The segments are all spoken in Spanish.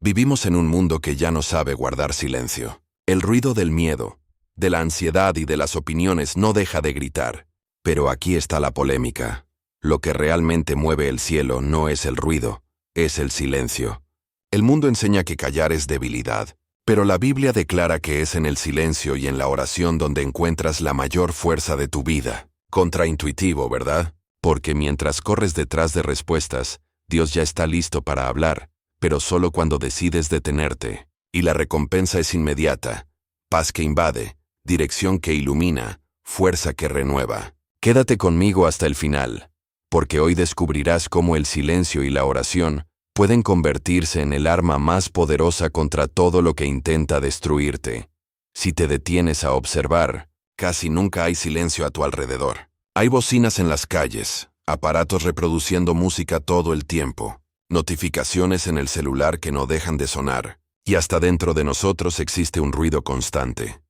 Vivimos en un mundo que ya no sabe guardar silencio. El ruido del miedo, de la ansiedad y de las opiniones no deja de gritar. Pero aquí está la polémica. Lo que realmente mueve el cielo no es el ruido, es el silencio. El mundo enseña que callar es debilidad, pero la Biblia declara que es en el silencio y en la oración donde encuentras la mayor fuerza de tu vida. Contraintuitivo, ¿verdad? Porque mientras corres detrás de respuestas, Dios ya está listo para hablar, pero solo cuando decides detenerte. Y la recompensa es inmediata. Paz que invade, dirección que ilumina, fuerza que renueva. Quédate conmigo hasta el final, porque hoy descubrirás cómo el silencio y la oración pueden convertirse en el arma más poderosa contra todo lo que intenta destruirte. Si te detienes a observar, casi nunca hay silencio a tu alrededor. Hay bocinas en las calles, aparatos reproduciendo música todo el tiempo, notificaciones en el celular que no dejan de sonar, y hasta dentro de nosotros existe un ruido constante.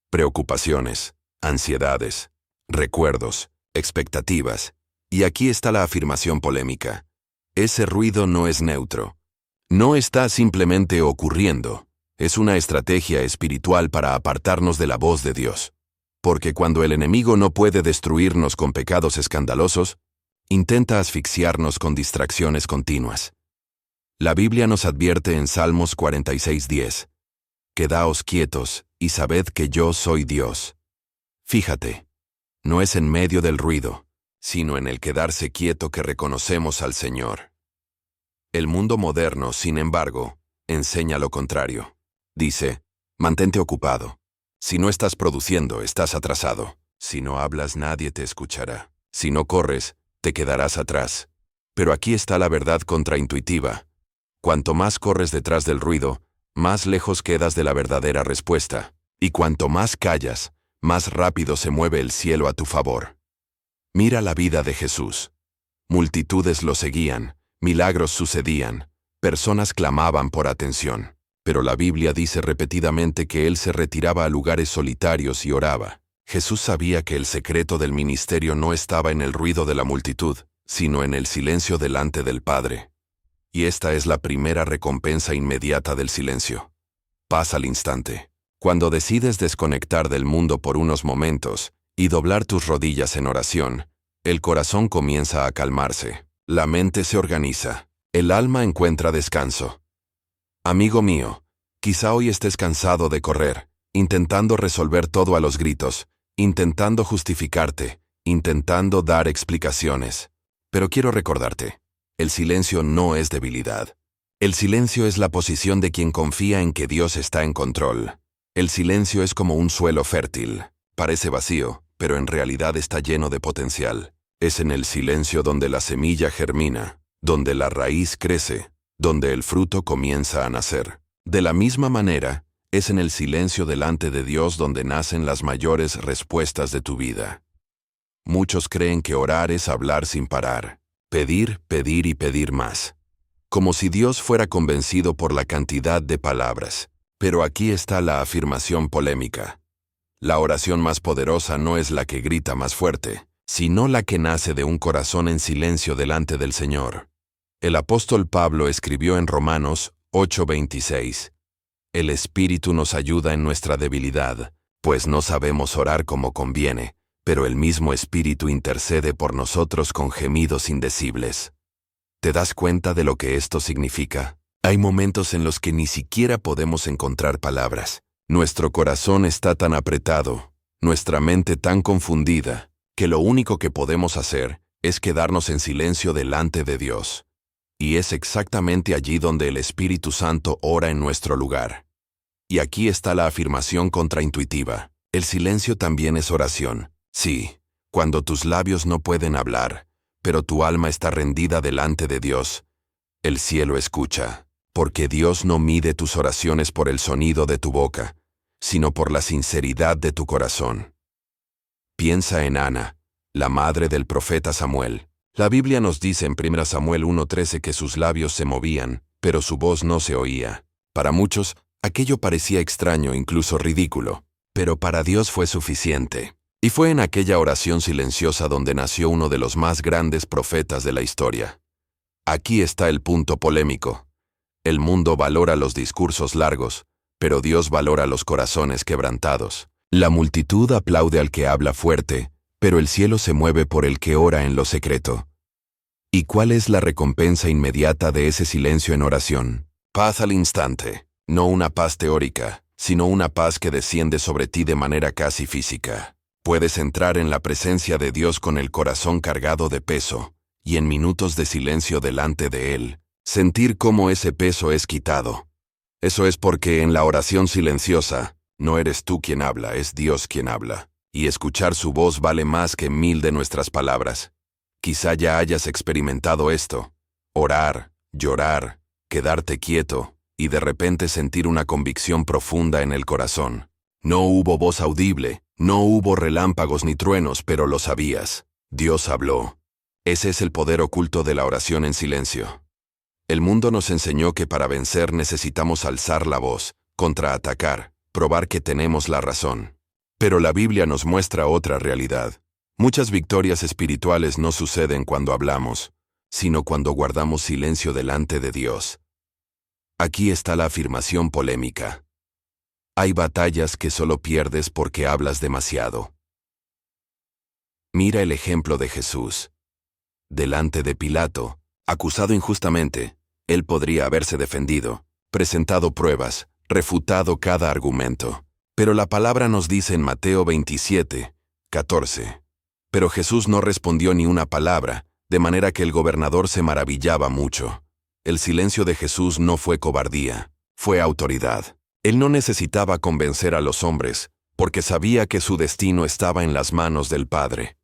Preocupaciones, ansiedades, recuerdos, expectativas. Y aquí está la afirmación polémica. Ese ruido no es neutro. No está simplemente ocurriendo. Es una estrategia espiritual para apartarnos de la voz de Dios. Porque cuando el enemigo no puede destruirnos con pecados escandalosos, intenta asfixiarnos con distracciones continuas. La Biblia nos advierte en Salmos 46:10. Quedaos quietos y sabed que yo soy Dios. Fíjate, no es en medio del ruido, sino en el quedarse quieto que reconocemos al Señor. El mundo moderno, sin embargo, enseña lo contrario. Dice, mantente ocupado. Si no estás produciendo, estás atrasado. Si no hablas, nadie te escuchará. Si no corres, te quedarás atrás. Pero aquí está la verdad contraintuitiva. Cuanto más corres detrás del ruido, más lejos quedas de la verdadera respuesta. Y cuanto más callas, más rápido se mueve el cielo a tu favor. Mira la vida de Jesús. Multitudes lo seguían, milagros sucedían, personas clamaban por atención. Pero la Biblia dice repetidamente que él se retiraba a lugares solitarios y oraba. Jesús sabía que el secreto del ministerio no estaba en el ruido de la multitud, sino en el silencio delante del Padre. Y esta es la primera recompensa inmediata del silencio. Paz al instante. Cuando decides desconectar del mundo por unos momentos y doblar tus rodillas en oración, el corazón comienza a calmarse, la mente se organiza, el alma encuentra descanso. Amigo mío, quizá hoy estés cansado de correr, intentando resolver todo a los gritos, intentando justificarte, intentando dar explicaciones. Pero quiero recordarte, el silencio no es debilidad. El silencio es la posición de quien confía en que Dios está en control. El silencio es como un suelo fértil. Parece vacío, pero en realidad está lleno de potencial. Es en el silencio donde la semilla germina, donde la raíz crece, donde el fruto comienza a nacer. De la misma manera, es en el silencio delante de Dios donde nacen las mayores respuestas de tu vida. Muchos creen que orar es hablar sin parar, pedir, pedir y pedir más. Como si Dios fuera convencido por la cantidad de palabras. Pero aquí está la afirmación polémica. La oración más poderosa no es la que grita más fuerte, sino la que nace de un corazón en silencio delante del Señor. El apóstol Pablo escribió en Romanos 8:26. El Espíritu nos ayuda en nuestra debilidad, pues no sabemos orar como conviene, pero el mismo Espíritu intercede por nosotros con gemidos indecibles. ¿Te das cuenta de lo que esto significa? Hay momentos en los que ni siquiera podemos encontrar palabras. Nuestro corazón está tan apretado, nuestra mente tan confundida, que lo único que podemos hacer es quedarnos en silencio delante de Dios. Y es exactamente allí donde el Espíritu Santo ora en nuestro lugar. Y aquí está la afirmación contraintuitiva. El silencio también es oración. Sí, cuando tus labios no pueden hablar, pero tu alma está rendida delante de Dios, el cielo escucha. Porque Dios no mide tus oraciones por el sonido de tu boca, sino por la sinceridad de tu corazón. Piensa en Ana, la madre del profeta Samuel. La Biblia nos dice en 1 Samuel 1:13 que sus labios se movían, pero su voz no se oía. Para muchos, aquello parecía extraño, incluso ridículo, pero para Dios fue suficiente. Y fue en aquella oración silenciosa donde nació uno de los más grandes profetas de la historia. Aquí está el punto polémico. El mundo valora los discursos largos, pero Dios valora los corazones quebrantados. La multitud aplaude al que habla fuerte, pero el cielo se mueve por el que ora en lo secreto. ¿Y cuál es la recompensa inmediata de ese silencio en oración? Paz al instante, no una paz teórica, sino una paz que desciende sobre ti de manera casi física. Puedes entrar en la presencia de Dios con el corazón cargado de peso, y en minutos de silencio delante de Él, sentir cómo ese peso es quitado. Eso es porque en la oración silenciosa, no eres tú quien habla, es Dios quien habla, y escuchar su voz vale más que 1000 de nuestras palabras. Quizá ya hayas experimentado esto: orar, llorar, quedarte quieto, y de repente sentir una convicción profunda en el corazón. No hubo voz audible, no hubo relámpagos ni truenos, pero lo sabías. Dios habló. Ese es el poder oculto de la oración en silencio. El mundo nos enseñó que para vencer necesitamos alzar la voz, contraatacar, probar que tenemos la razón. Pero la Biblia nos muestra otra realidad. Muchas victorias espirituales no suceden cuando hablamos, sino cuando guardamos silencio delante de Dios. Aquí está la afirmación polémica. Hay batallas que solo pierdes porque hablas demasiado. Mira el ejemplo de Jesús. Delante de Pilato, acusado injustamente, él podría haberse defendido, presentado pruebas, refutado cada argumento. Pero la palabra nos dice en Mateo 27, 14. Pero Jesús no respondió ni una palabra, de manera que el gobernador se maravillaba mucho. El silencio de Jesús no fue cobardía, fue autoridad. Él no necesitaba convencer a los hombres, porque sabía que su destino estaba en las manos del Padre.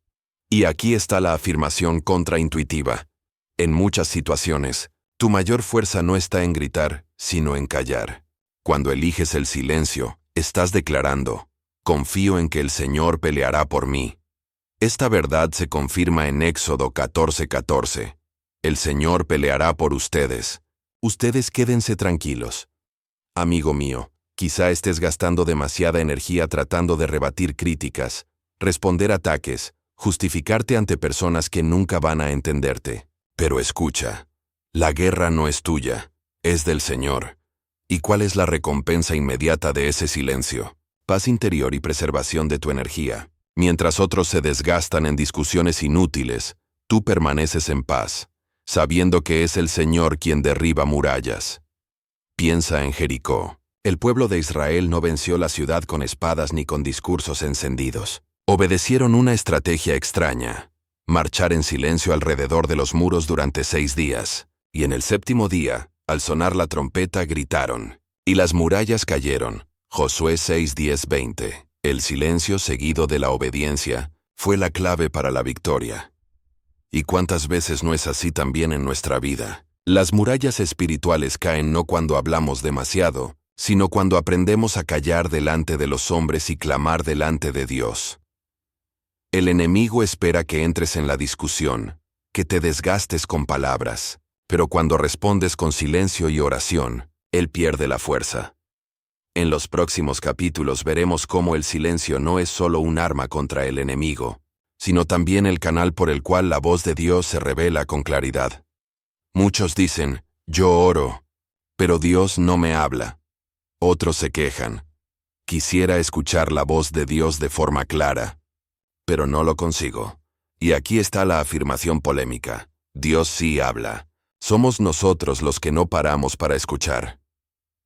Y aquí está la afirmación contraintuitiva. En muchas situaciones, tu mayor fuerza no está en gritar, sino en callar. Cuando eliges el silencio, estás declarando: confío en que el Señor peleará por mí. Esta verdad se confirma en Éxodo 14:14. El Señor peleará por ustedes. Ustedes quédense tranquilos. Amigo mío, quizá estés gastando demasiada energía tratando de rebatir críticas, responder ataques, justificarte ante personas que nunca van a entenderte. Pero escucha, la guerra no es tuya, es del Señor. ¿Y cuál es la recompensa inmediata de ese silencio? Paz interior y preservación de tu energía. Mientras otros se desgastan en discusiones inútiles, tú permaneces en paz, sabiendo que es el Señor quien derriba murallas. Piensa en Jericó. El pueblo de Israel no venció la ciudad con espadas ni con discursos encendidos. Obedecieron una estrategia extraña: marchar en silencio alrededor de los muros durante 6 días. Y en el 7º día, al sonar la trompeta, gritaron, y las murallas cayeron. Josué 6:10-20. El silencio seguido de la obediencia fue la clave para la victoria. ¿Y cuántas veces no es así también en nuestra vida? Las murallas espirituales caen no cuando hablamos demasiado, sino cuando aprendemos a callar delante de los hombres y clamar delante de Dios. El enemigo espera que entres en la discusión, que te desgastes con palabras, pero cuando respondes con silencio y oración, él pierde la fuerza. En los próximos capítulos veremos cómo el silencio no es solo un arma contra el enemigo, sino también el canal por el cual la voz de Dios se revela con claridad. Muchos dicen: yo oro, pero Dios no me habla. Otros se quejan: quisiera escuchar la voz de Dios de forma clara, pero no lo consigo. Y aquí está la afirmación polémica: Dios sí habla. Somos nosotros los que no paramos para escuchar.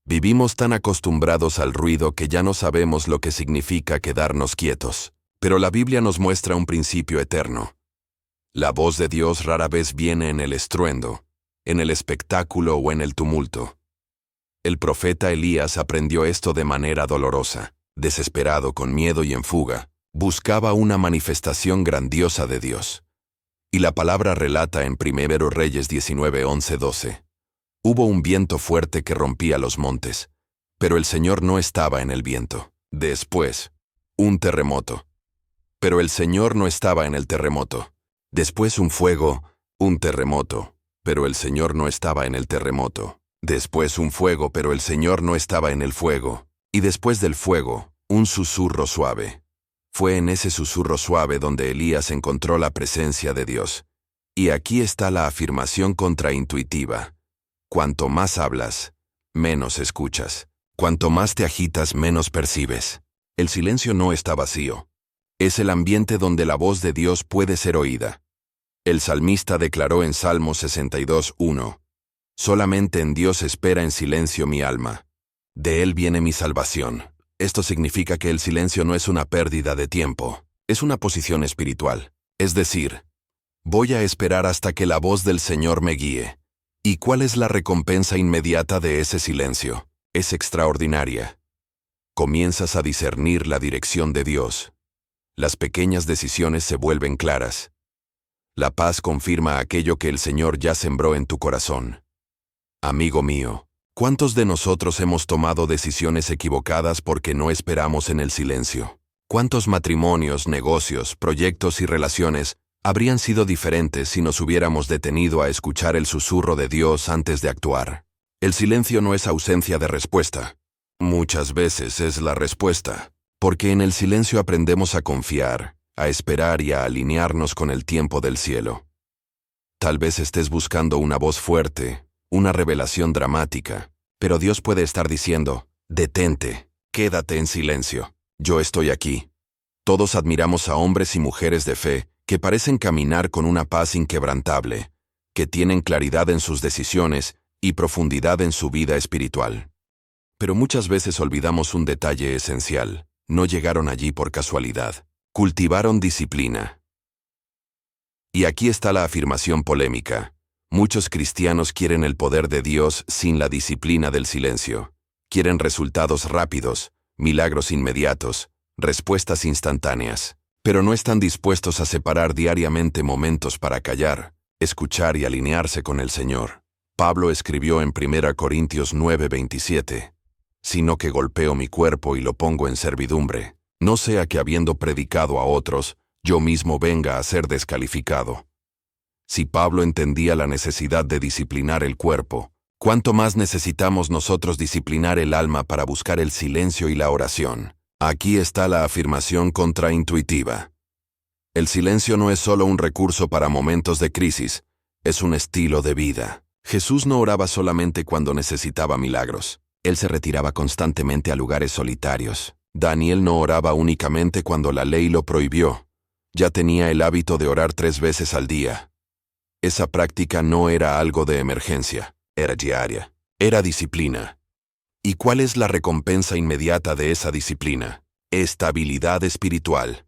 Vivimos tan acostumbrados al ruido que ya no sabemos lo que significa quedarnos quietos. Pero la Biblia nos muestra un principio eterno. La voz de Dios rara vez viene en el estruendo, en el espectáculo o en el tumulto. El profeta Elías aprendió esto de manera dolorosa. Desesperado, con miedo y en fuga, buscaba una manifestación grandiosa de Dios. Y la palabra relata en 1 Reyes 19:11-12. Hubo un viento fuerte que rompía los montes, pero el Señor no estaba en el viento. Después, un terremoto. Pero el Señor no estaba en el terremoto. Después un fuego, un terremoto. Pero el Señor no estaba en el terremoto. Después un fuego, pero el Señor no estaba en el fuego. Y después del fuego, un susurro suave. Fue en ese susurro suave donde Elías encontró la presencia de Dios. Y aquí está la afirmación contraintuitiva. Cuanto más hablas, menos escuchas. Cuanto más te agitas, menos percibes. El silencio no está vacío. Es el ambiente donde la voz de Dios puede ser oída. El salmista declaró en Salmo 62:1: «Solamente en Dios espera en silencio mi alma. De Él viene mi salvación». Esto significa que el silencio no es una pérdida de tiempo, es una posición espiritual. Es decir, voy a esperar hasta que la voz del Señor me guíe. ¿Y cuál es la recompensa inmediata de ese silencio? Es extraordinaria. Comienzas a discernir la dirección de Dios. Las pequeñas decisiones se vuelven claras. La paz confirma aquello que el Señor ya sembró en tu corazón. Amigo mío, ¿cuántos de nosotros hemos tomado decisiones equivocadas porque no esperamos en el silencio? ¿Cuántos matrimonios, negocios, proyectos y relaciones habrían sido diferentes si nos hubiéramos detenido a escuchar el susurro de Dios antes de actuar? El silencio no es ausencia de respuesta. Muchas veces es la respuesta, porque en el silencio aprendemos a confiar, a esperar y a alinearnos con el tiempo del cielo. Tal vez estés buscando una voz fuerte, una revelación dramática, pero Dios puede estar diciendo: detente, quédate en silencio, yo estoy aquí. Todos admiramos a hombres y mujeres de fe que parecen caminar con una paz inquebrantable, que tienen claridad en sus decisiones y profundidad en su vida espiritual. Pero muchas veces olvidamos un detalle esencial: no llegaron allí por casualidad, cultivaron disciplina. Y aquí está la afirmación polémica. Muchos cristianos quieren el poder de Dios sin la disciplina del silencio. Quieren resultados rápidos, milagros inmediatos, respuestas instantáneas, pero no están dispuestos a separar diariamente momentos para callar, escuchar y alinearse con el Señor. Pablo escribió en 1 Corintios 9:27: «Sino que golpeo mi cuerpo y lo pongo en servidumbre, no sea que habiendo predicado a otros, yo mismo venga a ser descalificado». Si Pablo entendía la necesidad de disciplinar el cuerpo, ¿cuánto más necesitamos nosotros disciplinar el alma para buscar el silencio y la oración? Aquí está la afirmación contraintuitiva. El silencio no es solo un recurso para momentos de crisis, es un estilo de vida. Jesús no oraba solamente cuando necesitaba milagros. Él se retiraba constantemente a lugares solitarios. Daniel no oraba únicamente cuando la ley lo prohibió. Ya tenía el hábito de orar 3 veces al día. Esa práctica no era algo de emergencia, era diaria, era disciplina. ¿Y cuál es la recompensa inmediata de esa disciplina? Estabilidad espiritual.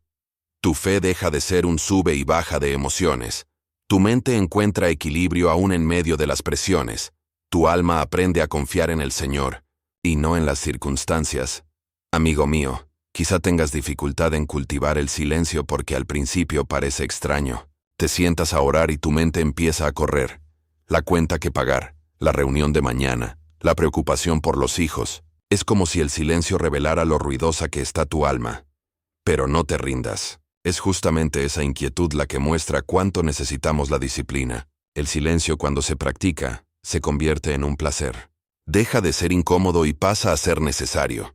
Tu fe deja de ser un sube y baja de emociones. Tu mente encuentra equilibrio aún en medio de las presiones. Tu alma aprende a confiar en el Señor, y no en las circunstancias. Amigo mío, quizá tengas dificultad en cultivar el silencio porque al principio parece extraño. Te sientas a orar y tu mente empieza a correr. La cuenta que pagar, la reunión de mañana, la preocupación por los hijos. Es como si el silencio revelara lo ruidosa que está tu alma. Pero no te rindas. Es justamente esa inquietud la que muestra cuánto necesitamos la disciplina. El silencio, cuando se practica, se convierte en un placer. Deja de ser incómodo y pasa a ser necesario.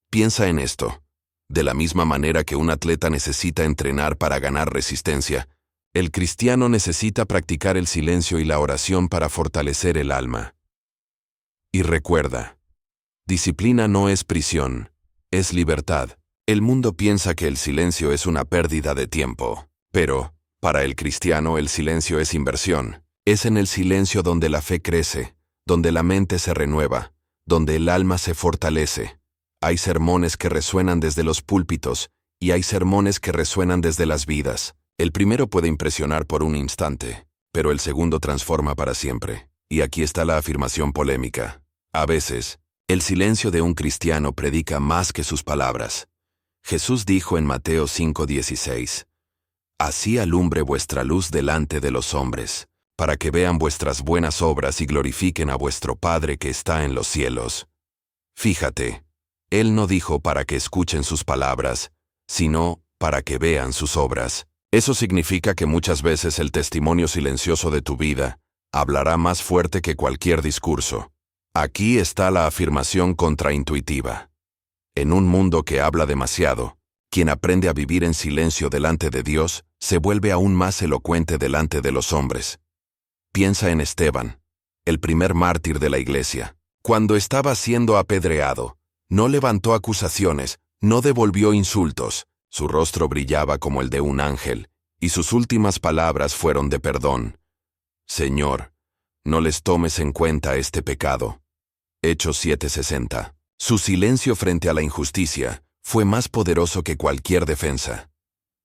Piensa en esto. De la misma manera que un atleta necesita entrenar para ganar resistencia, el cristiano necesita practicar el silencio y la oración para fortalecer el alma. Y recuerda, disciplina no es prisión, es libertad. El mundo piensa que el silencio es una pérdida de tiempo, pero, para el cristiano el silencio es inversión. Es en el silencio donde la fe crece, donde la mente se renueva, donde el alma se fortalece. Hay sermones que resuenan desde los púlpitos, y hay sermones que resuenan desde las vidas. El primero puede impresionar por un instante, pero el segundo transforma para siempre. Y aquí está la afirmación polémica. A veces, el silencio de un cristiano predica más que sus palabras. Jesús dijo en Mateo 5:16: «Así alumbre vuestra luz delante de los hombres, para que vean vuestras buenas obras y glorifiquen a vuestro Padre que está en los cielos». Fíjate, Él no dijo para que escuchen sus palabras, sino para que vean sus obras. Eso significa que muchas veces el testimonio silencioso de tu vida hablará más fuerte que cualquier discurso. Aquí está la afirmación contraintuitiva. En un mundo que habla demasiado, quien aprende a vivir en silencio delante de Dios se vuelve aún más elocuente delante de los hombres. Piensa en Esteban. el primer mártir de la Iglesia. Cuando estaba siendo apedreado, no levantó acusaciones, no devolvió insultos. Su rostro brillaba como el de un ángel, y sus últimas palabras fueron de perdón. Señor, no les tomes en cuenta este pecado. Hechos 7:60. Su silencio frente a la injusticia fue más poderoso que cualquier defensa.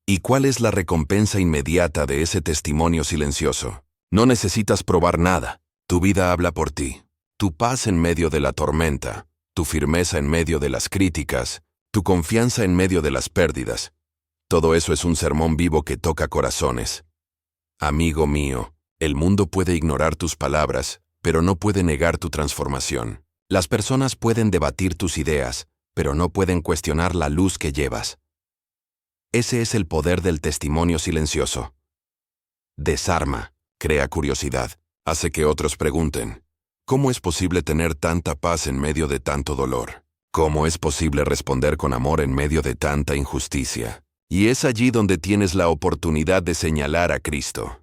¿Y cuál es la recompensa inmediata de ese testimonio silencioso? No necesitas probar nada. Tu vida habla por ti. Tu paz en medio de la tormenta, tu firmeza en medio de las críticas, tu confianza en medio de las pérdidas. Todo eso es un sermón vivo que toca corazones. Amigo mío, el mundo puede ignorar tus palabras, pero no puede negar tu transformación. Las personas pueden debatir tus ideas, pero no pueden cuestionar la luz que llevas. Ese es el poder del testimonio silencioso. Desarma, crea curiosidad, hace que otros pregunten, ¿cómo es posible tener tanta paz en medio de tanto dolor? ¿Cómo es posible responder con amor en medio de tanta injusticia? Y es allí donde tienes la oportunidad de señalar a Cristo.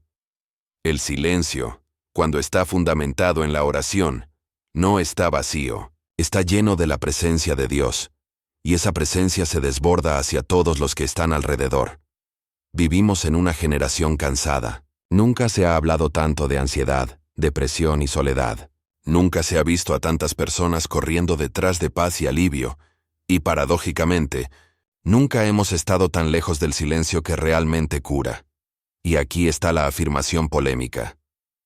El silencio, cuando está fundamentado en la oración, no está vacío, está lleno de la presencia de Dios, y esa presencia se desborda hacia todos los que están alrededor. Vivimos en una generación cansada. Nunca se ha hablado tanto de ansiedad, depresión y soledad. Nunca se ha visto a tantas personas corriendo detrás de paz y alivio, y paradójicamente, nunca hemos estado tan lejos del silencio que realmente cura. Y aquí está la afirmación polémica.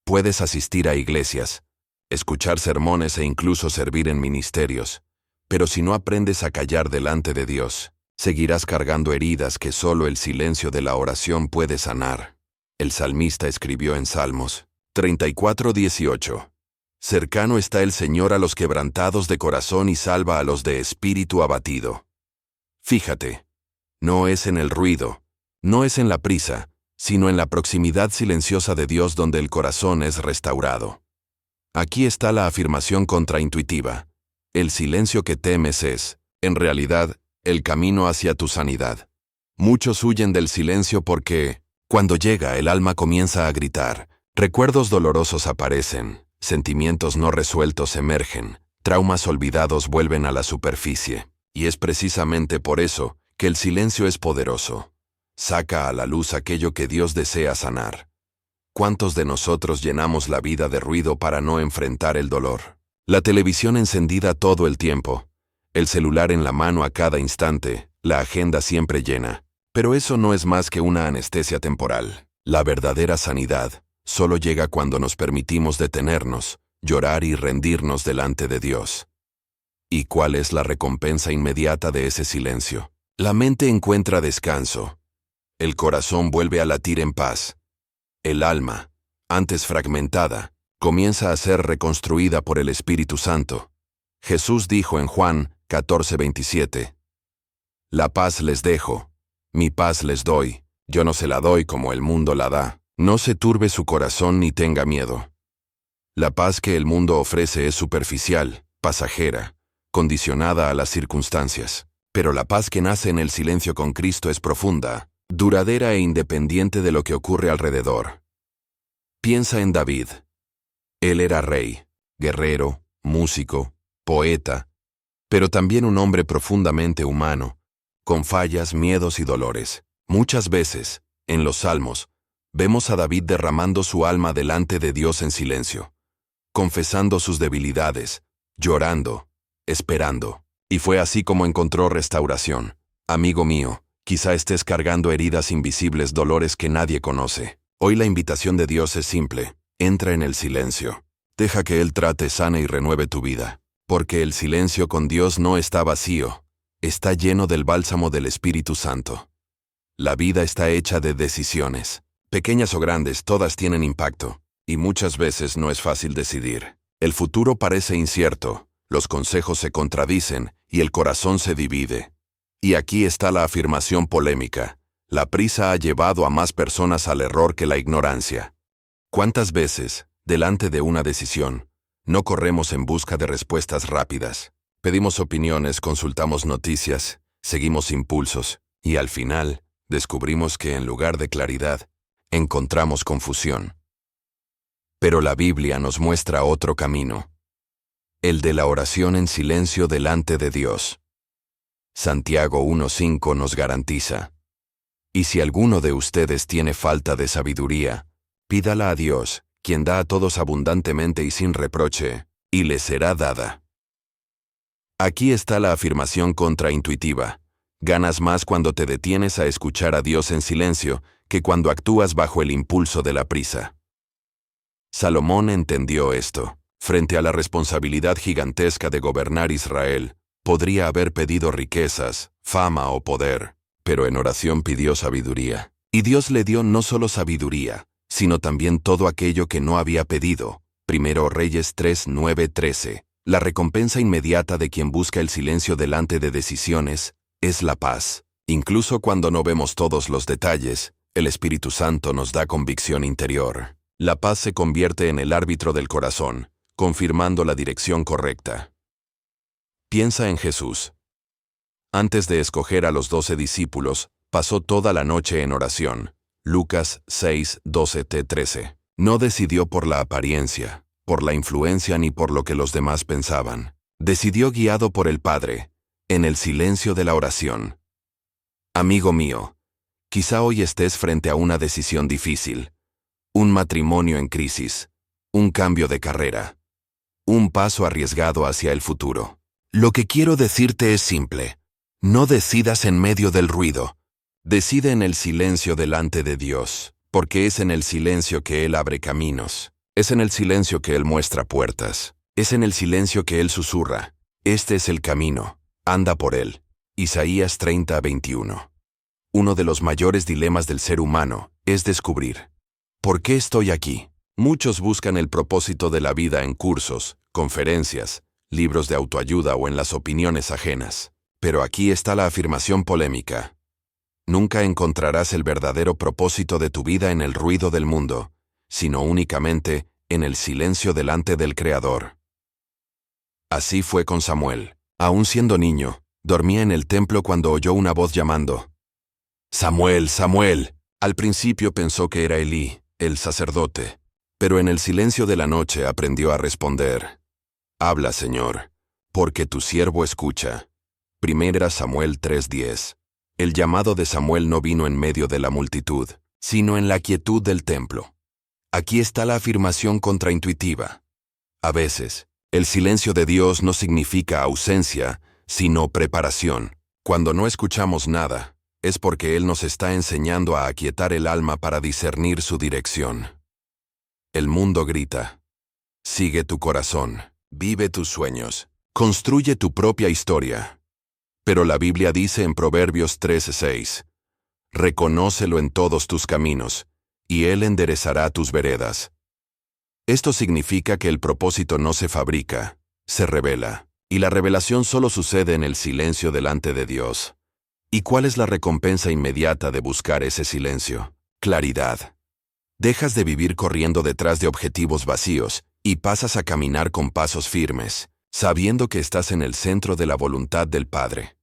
Puedes asistir a iglesias, escuchar sermones e incluso servir en ministerios, pero si no aprendes a callar delante de Dios, seguirás cargando heridas que solo el silencio de la oración puede sanar. El salmista escribió en Salmos 34:18. Cercano está el Señor a los quebrantados de corazón y salva a los de espíritu abatido. Fíjate, no es en el ruido, no es en la prisa, sino en la proximidad silenciosa de Dios donde el corazón es restaurado. Aquí está la afirmación contraintuitiva. El silencio que temes es, en realidad, el camino hacia tu sanidad. Muchos huyen del silencio porque, cuando llega, el alma comienza a gritar. Recuerdos dolorosos aparecen, sentimientos no resueltos emergen, traumas olvidados vuelven a la superficie. Y es precisamente por eso que el silencio es poderoso. Saca a la luz aquello que Dios desea sanar. ¿Cuántos de nosotros llenamos la vida de ruido para no enfrentar el dolor? La televisión encendida todo el tiempo, el celular en la mano a cada instante, la agenda siempre llena. Pero eso no es más que una anestesia temporal. La verdadera sanidad solo llega cuando nos permitimos detenernos, llorar y rendirnos delante de Dios. ¿Y cuál es la recompensa inmediata de ese silencio? La mente encuentra descanso. El corazón vuelve a latir en paz. El alma, antes fragmentada, comienza a ser reconstruida por el Espíritu Santo. Jesús dijo en Juan 14:27, La paz les dejo, mi paz les doy, yo no se la doy como el mundo la da. No se turbe su corazón ni tenga miedo. La paz que el mundo ofrece es superficial, pasajera, condicionada a las circunstancias. Pero la paz que nace en el silencio con Cristo es profunda, duradera e independiente de lo que ocurre alrededor. Piensa en David. Él era rey, guerrero, músico, poeta, pero también un hombre profundamente humano, con fallas, miedos y dolores. Muchas veces, en los Salmos, vemos a David derramando su alma delante de Dios en silencio, confesando sus debilidades, llorando, esperando. Y fue así como encontró restauración. Amigo mío, quizá estés cargando heridas invisibles, dolores que nadie conoce. Hoy la invitación de Dios es simple. Entra en el silencio. Deja que Él trate, sane y renueve tu vida. Porque el silencio con Dios no está vacío. Está lleno del bálsamo del Espíritu Santo. La vida está hecha de decisiones. Pequeñas o grandes, todas tienen impacto. Y muchas veces no es fácil decidir. El futuro parece incierto. Los consejos se contradicen y el corazón se divide. Y aquí está la afirmación polémica. La prisa ha llevado a más personas al error que la ignorancia. ¿Cuántas veces, delante de una decisión, no corremos en busca de respuestas rápidas? Pedimos opiniones, consultamos noticias, seguimos impulsos, y al final, descubrimos que en lugar de claridad, encontramos confusión. Pero la Biblia nos muestra otro camino, el de la oración en silencio delante de Dios. Santiago 1:5 nos garantiza: y si alguno de ustedes tiene falta de sabiduría, pídala a Dios, quien da a todos abundantemente y sin reproche, y le será dada. Aquí está la afirmación contraintuitiva: ganas más cuando te detienes a escuchar a Dios en silencio que cuando actúas bajo el impulso de la prisa. Salomón entendió esto. Frente a la responsabilidad gigantesca de gobernar Israel, podría haber pedido riquezas, fama o poder, pero en oración pidió sabiduría. Y Dios le dio no solo sabiduría, sino también todo aquello que no había pedido. 1 Reyes 3:9-13. La recompensa inmediata de quien busca el silencio delante de decisiones es la paz. Incluso cuando no vemos todos los detalles, el Espíritu Santo nos da convicción interior. La paz se convierte en el árbitro del corazón, confirmando la dirección correcta. Piensa en Jesús. Antes de escoger a los 12 discípulos, pasó toda la noche en oración. Lucas 6:12-13. No decidió por la apariencia, por la influencia ni por lo que los demás pensaban. Decidió guiado por el Padre, en el silencio de la oración. Amigo mío, quizá hoy estés frente a una decisión difícil. Un matrimonio en crisis, un cambio de carrera, un paso arriesgado hacia el futuro. Lo que quiero decirte es simple: no decidas en medio del ruido. Decide en el silencio delante de Dios, porque es en el silencio que Él abre caminos. Es en el silencio que Él muestra puertas. Es en el silencio que Él susurra: este es el camino, anda por él. Isaías 30:21. Uno de los mayores dilemas del ser humano es descubrir: ¿por qué estoy aquí? Muchos buscan el propósito de la vida en cursos, conferencias, libros de autoayuda o en las opiniones ajenas. Pero aquí está la afirmación polémica: nunca encontrarás el verdadero propósito de tu vida en el ruido del mundo, sino únicamente en el silencio delante del Creador. Así fue con Samuel. Aún siendo niño, dormía en el templo cuando oyó una voz llamando: «Samuel, Samuel». Al principio pensó que era Elí, el sacerdote, pero en el silencio de la noche aprendió a responder: «Habla, Señor, porque tu siervo escucha». 1 Samuel 3:10. El llamado de Samuel no vino en medio de la multitud, sino en la quietud del templo. Aquí está la afirmación contraintuitiva. A veces, el silencio de Dios no significa ausencia, sino preparación. Cuando no escuchamos nada, es porque Él nos está enseñando a aquietar el alma para discernir su dirección. El mundo grita: sigue tu corazón, vive tus sueños, construye tu propia historia. Pero la Biblia dice en Proverbios 13:6: reconócelo en todos tus caminos, y Él enderezará tus veredas. Esto significa que el propósito no se fabrica, se revela, y la revelación solo sucede en el silencio delante de Dios. ¿Y cuál es la recompensa inmediata de buscar ese silencio? Claridad. Dejas de vivir corriendo detrás de objetivos vacíos y pasas a caminar con pasos firmes, sabiendo que estás en el centro de la voluntad del Padre.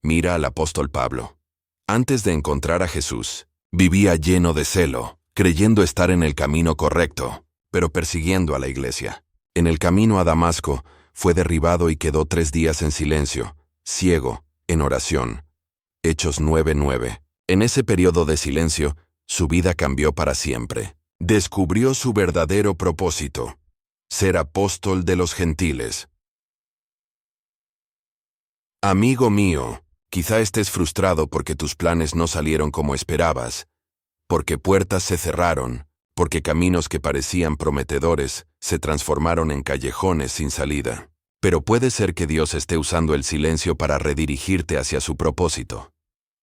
Mira al apóstol Pablo. Antes de encontrar a Jesús, vivía lleno de celo, creyendo estar en el camino correcto, pero persiguiendo a la iglesia. En el camino a Damasco, fue derribado y quedó 3 días en silencio, ciego, en oración. Hechos 9:9. En ese periodo de silencio, su vida cambió para siempre. Descubrió su verdadero propósito: ser apóstol de los gentiles. Amigo mío, quizá estés frustrado porque tus planes no salieron como esperabas, porque puertas se cerraron, porque caminos que parecían prometedores se transformaron en callejones sin salida. Pero puede ser que Dios esté usando el silencio para redirigirte hacia su propósito.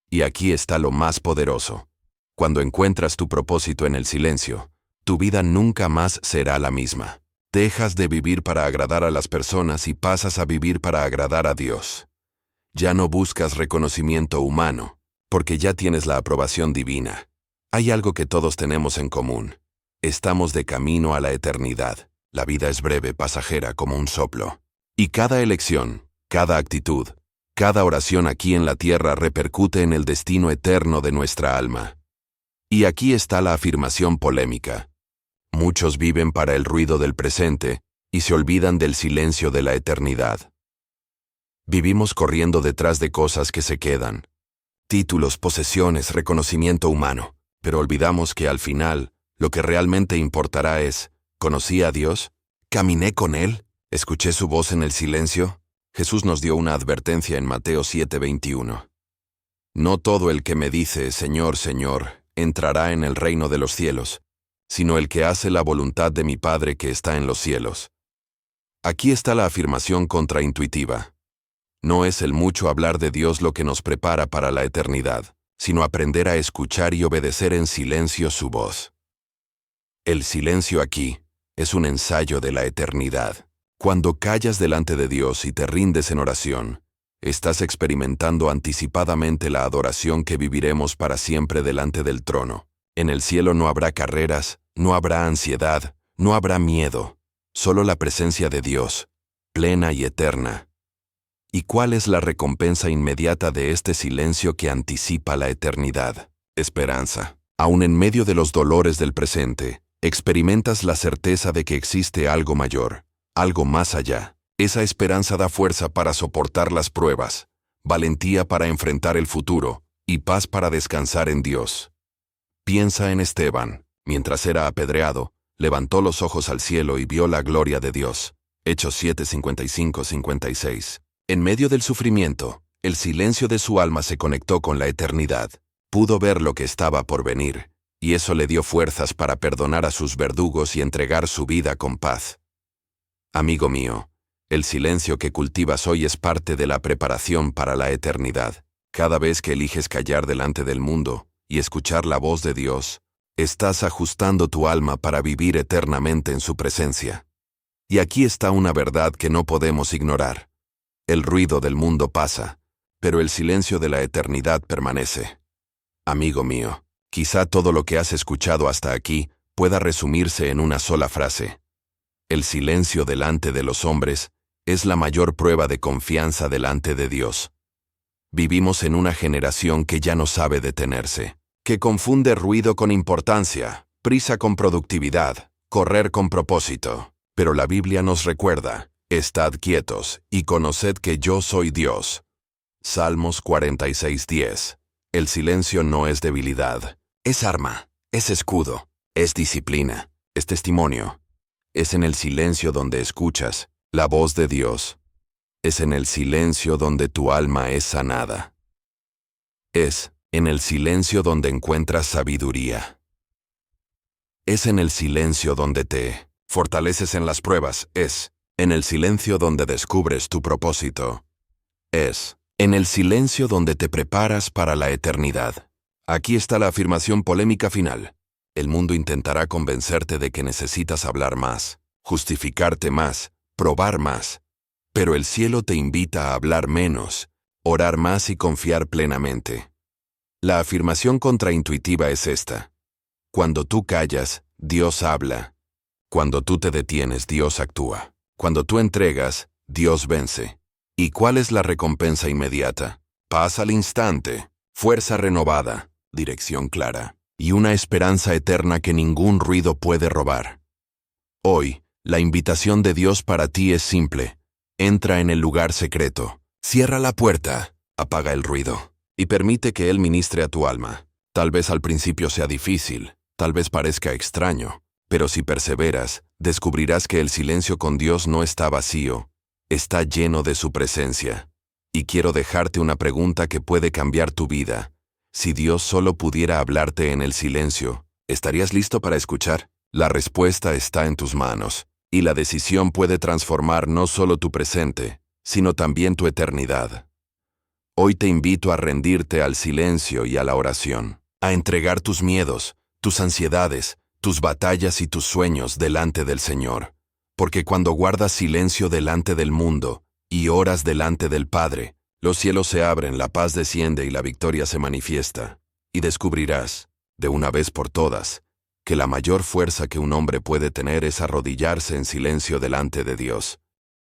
Y aquí está lo más poderoso. Cuando encuentras tu propósito en el silencio, tu vida nunca más será la misma. Dejas de vivir para agradar a las personas y pasas a vivir para agradar a Dios. Ya no buscas reconocimiento humano, porque ya tienes la aprobación divina. Hay algo que todos tenemos en común. Estamos de camino a la eternidad. La vida es breve, pasajera como un soplo. Y cada elección, cada actitud, cada oración aquí en la tierra repercute en el destino eterno de nuestra alma. Y aquí está la afirmación polémica: Muchos viven para el ruido del presente y se olvidan del silencio de la eternidad. Vivimos corriendo detrás de cosas que se quedan. Títulos, posesiones, reconocimiento humano. Pero olvidamos que al final, lo que realmente importará es, ¿conocí a Dios? ¿Caminé con Él? ¿Escuché su voz en el silencio? Jesús nos dio una advertencia en Mateo 7:21. No todo el que me dice, Señor, Señor, entrará en el reino de los cielos, sino el que hace la voluntad de mi Padre que está en los cielos. Aquí está la afirmación contraintuitiva. No es el mucho hablar de Dios lo que nos prepara para la eternidad, sino aprender a escuchar y obedecer en silencio su voz. El silencio aquí es un ensayo de la eternidad. Cuando callas delante de Dios y te rindes en oración, estás experimentando anticipadamente la adoración que viviremos para siempre delante del trono. En el cielo no habrá carreras, no habrá ansiedad, no habrá miedo, solo la presencia de Dios, plena y eterna. ¿Y cuál es la recompensa inmediata de este silencio que anticipa la eternidad? Esperanza. Aun en medio de los dolores del presente, experimentas la certeza de que existe algo mayor, algo más allá. Esa esperanza da fuerza para soportar las pruebas, valentía para enfrentar el futuro y paz para descansar en Dios. Piensa en Esteban. Mientras era apedreado, levantó los ojos al cielo y vio la gloria de Dios. Hechos 7:55-56. En medio del sufrimiento, el silencio de su alma se conectó con la eternidad. Pudo ver lo que estaba por venir, y eso le dio fuerzas para perdonar a sus verdugos y entregar su vida con paz. Amigo mío, el silencio que cultivas hoy es parte de la preparación para la eternidad. Cada vez que eliges callar delante del mundo y escuchar la voz de Dios, estás ajustando tu alma para vivir eternamente en su presencia. Y aquí está una verdad que no podemos ignorar. El ruido del mundo pasa, pero el silencio de la eternidad permanece. Amigo mío, quizá todo lo que has escuchado hasta aquí pueda resumirse en una sola frase. El silencio delante de los hombres es la mayor prueba de confianza delante de Dios. Vivimos en una generación que ya no sabe detenerse, que confunde ruido con importancia, prisa con productividad, correr con propósito. Pero la Biblia nos recuerda: estad quietos y conoced que yo soy Dios. Salmos 46:10. El silencio no es debilidad, es arma, es escudo, es disciplina, es testimonio. Es en el silencio donde escuchas la voz de Dios. Es en el silencio donde tu alma es sanada. Es en el silencio donde encuentras sabiduría. Es en el silencio donde te fortaleces en las pruebas. Es en el silencio donde descubres tu propósito. Es en el silencio donde te preparas para la eternidad. Aquí está la afirmación polémica final. El mundo intentará convencerte de que necesitas hablar más, justificarte más, probar más. Pero el cielo te invita a hablar menos, orar más y confiar plenamente. La afirmación contraintuitiva es esta: cuando tú callas, Dios habla. Cuando tú te detienes, Dios actúa. Cuando tú entregas, Dios vence. ¿Y cuál es la recompensa inmediata? Paz al instante, fuerza renovada, dirección clara, y una esperanza eterna que ningún ruido puede robar. Hoy, la invitación de Dios para ti es simple. Entra en el lugar secreto, cierra la puerta, apaga el ruido, y permite que Él ministre a tu alma. Tal vez al principio sea difícil, tal vez parezca extraño, pero si perseveras, descubrirás que el silencio con Dios no está vacío, está lleno de su presencia. Y quiero dejarte una pregunta que puede cambiar tu vida. Si Dios solo pudiera hablarte en el silencio, ¿estarías listo para escuchar? La respuesta está en tus manos, y la decisión puede transformar no solo tu presente, sino también tu eternidad. Hoy te invito a rendirte al silencio y a la oración, a entregar tus miedos, tus ansiedades, tus batallas y tus sueños delante del Señor. Porque cuando guardas silencio delante del mundo y oras delante del Padre, los cielos se abren, la paz desciende y la victoria se manifiesta. Y descubrirás, de una vez por todas, que la mayor fuerza que un hombre puede tener es arrodillarse en silencio delante de Dios.